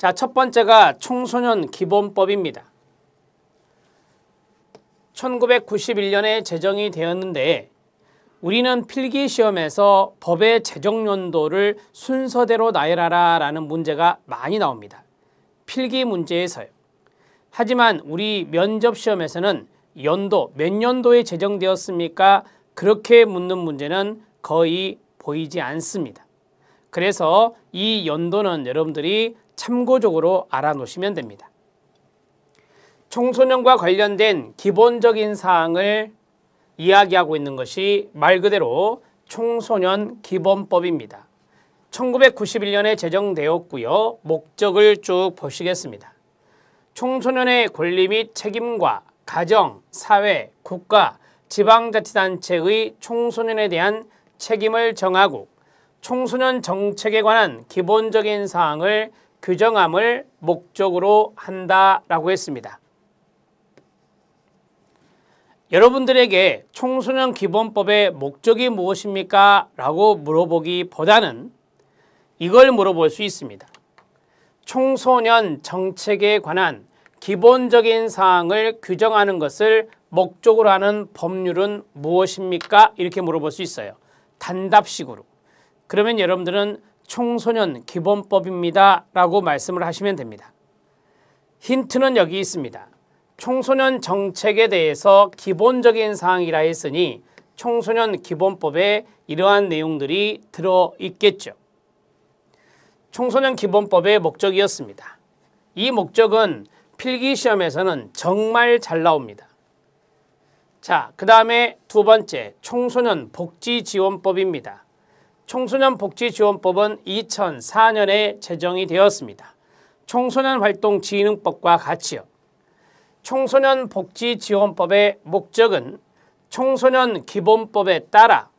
자, 첫 번째가 청소년 기본법입니다. 1991년에 제정이 되었는데 우리는 필기시험에서 법의 제정 연도를 순서대로 나열하라 라는 문제가 많이 나옵니다. 필기 문제에서요. 하지만 우리 면접시험에서는 연도, 몇 년도에 제정되었습니까? 그렇게 묻는 문제는 거의 보이지 않습니다. 그래서 이 연도는 여러분들이 참고적으로 알아놓으시면 됩니다. 청소년과 관련된 기본적인 사항을 이야기하고 있는 것이 말 그대로 청소년 기본법입니다. 1991년에 제정되었고요. 목적을 쭉 보시겠습니다. 청소년의 권리 및 책임과 가정, 사회, 국가, 지방자치단체의 청소년에 대한 책임을 정하고 청소년 정책에 관한 기본적인 사항을 규정함을 목적으로 한다라고 했습니다. 여러분들에게 청소년 기본법의 목적이 무엇입니까? 라고 물어보기보다는 이걸 물어볼 수 있습니다. 청소년 정책에 관한 기본적인 사항을 규정하는 것을 목적으로 하는 법률은 무엇입니까? 이렇게 물어볼 수 있어요. 단답식으로. 그러면 여러분들은 청소년 기본법입니다 라고 말씀을 하시면 됩니다. 힌트는 여기 있습니다. 청소년 정책에 대해서 기본적인 사항이라 했으니 청소년 기본법에 이러한 내용들이 들어있겠죠. 청소년 기본법의 목적이었습니다. 이 목적은 필기시험에서는 정말 잘 나옵니다. 자, 그 다음에 두 번째, 청소년 복지지원법입니다. 청소년 복지지원법은 2004년에 제정이 되었습니다. 청소년 활동 진흥법과 같이요. 청소년 복지지원법의 목적은 청소년 기본법에 따라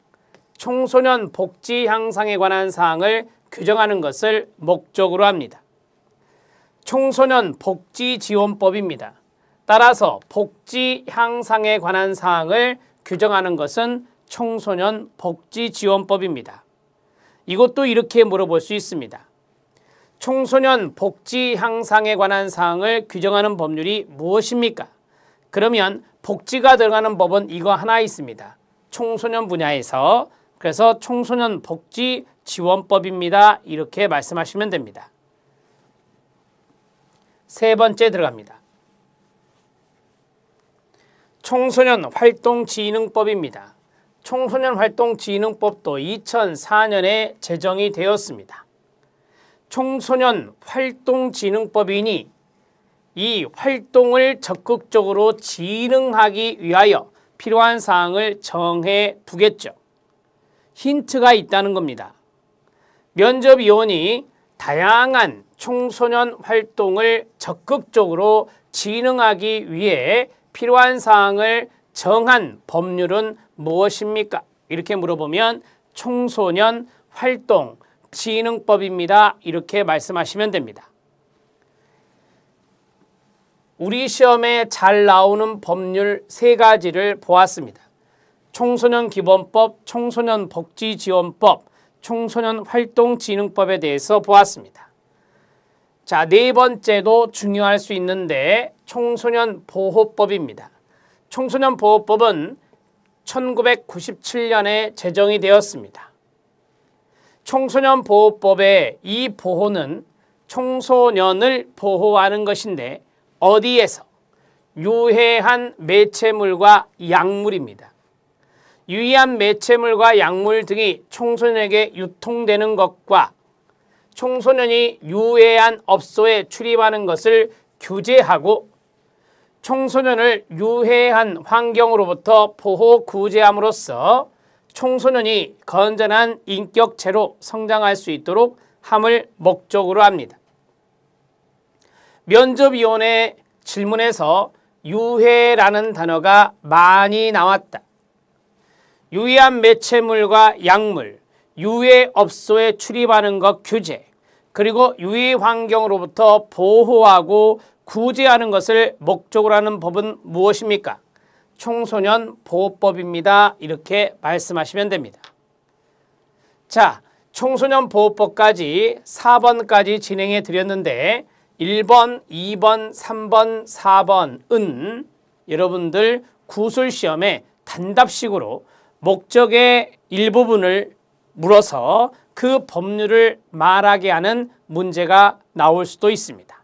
청소년 복지 향상에 관한 사항을 규정하는 것을 목적으로 합니다. 청소년 복지지원법입니다. 따라서 복지 향상에 관한 사항을 규정하는 것은 청소년 복지지원법입니다. 이것도 이렇게 물어볼 수 있습니다. 청소년 복지 향상에 관한 사항을 규정하는 법률이 무엇입니까? 그러면 복지가 들어가는 법은 이거 하나 있습니다. 청소년 분야에서. 그래서 청소년 복지 지원법입니다. 이렇게 말씀하시면 됩니다. 세 번째 들어갑니다. 청소년 활동진흥법입니다. 청소년 활동진흥법도 2004년에 제정이 되었습니다. 청소년 활동진흥법이니 이 활동을 적극적으로 진흥하기 위하여 필요한 사항을 정해 두겠죠. 힌트가 있다는 겁니다. 면접위원이 다양한 청소년 활동을 적극적으로 진흥하기 위해 필요한 사항을 정한 법률은 무엇입니까? 이렇게 물어보면 청소년 활동 진흥법입니다. 이렇게 말씀하시면 됩니다. 우리 시험에 잘 나오는 법률 세 가지를 보았습니다. 청소년 기본법, 청소년 복지지원법, 청소년 활동진흥법에 대해서 보았습니다. 자, 네 번째도 중요할 수 있는데 청소년 보호법입니다. 청소년 보호법은 1997년에 제정이 되었습니다. 청소년 보호법의 이 보호는 청소년을 보호하는 것인데 어디에서? 유해한 매체물과 약물입니다. 유해한 매체물과 약물 등이 청소년에게 유통되는 것과 청소년이 유해한 업소에 출입하는 것을 규제하고 청소년을 유해한 환경으로부터 보호 구제함으로써 청소년이 건전한 인격체로 성장할 수 있도록 함을 목적으로 합니다. 면접위원회 질문에서 유해라는 단어가 많이 나왔다. 유해한 매체물과 약물, 유해 업소에 출입하는 것 규제, 그리고 유해 환경으로부터 보호하고 구제하는 것을 목적으로 하는 법은 무엇입니까? 청소년 보호법입니다. 이렇게 말씀하시면 됩니다. 자, 청소년 보호법까지 4번까지 진행해 드렸는데 1번, 2번, 3번, 4번은 여러분들 구술시험에 단답식으로 목적의 일부분을 물어서 그 법률을 말하게 하는 문제가 나올 수도 있습니다.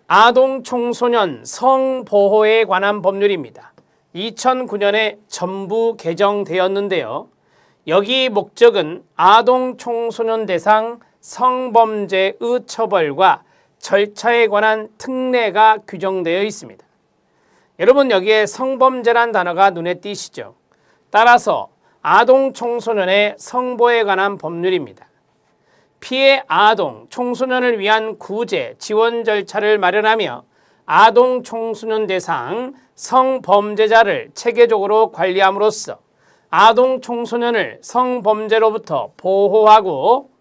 아동 청소년 성보호에 관한 법률입니다. 2009년에 전부 개정되었는데요. 여기 목적은 아동 청소년 대상 성범죄의 처벌과 절차에 관한 특례가 규정되어 있습니다. 여러분 여기에 성범죄란 단어가 눈에 띄시죠? 따라서 아동 청소년의 성보호에 관한 법률입니다. 피해 아동 청소년을 위한 구제 지원 절차를 마련하며 아동 청소년 대상 성범죄자를 체계적으로 관리함으로써 아동 청소년을 성범죄로부터 보호하고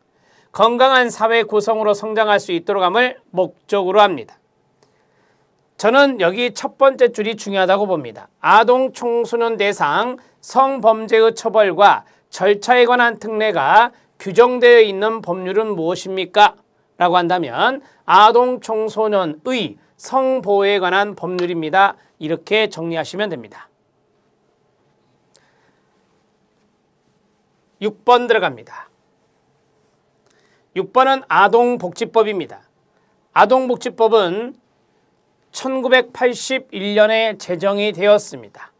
건강한 사회 구성으로 성장할 수 있도록 함을 목적으로 합니다. 저는 여기 첫 번째 줄이 중요하다고 봅니다. 아동 청소년 대상 성범죄의 처벌과 절차에 관한 특례가 규정되어 있는 법률은 무엇입니까? 라고 한다면 아동 청소년의 성보호에 관한 법률입니다. 이렇게 정리하시면 됩니다. 6번 들어갑니다. 6번은 아동복지법입니다. 아동복지법은 1981년에 제정이 되었습니다.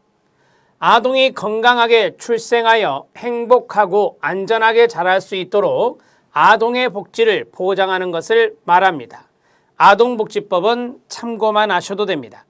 아동이 건강하게 출생하여 행복하고 안전하게 자랄 수 있도록 아동의 복지를 보장하는 것을 말합니다. 아동복지법은 참고만 하셔도 됩니다.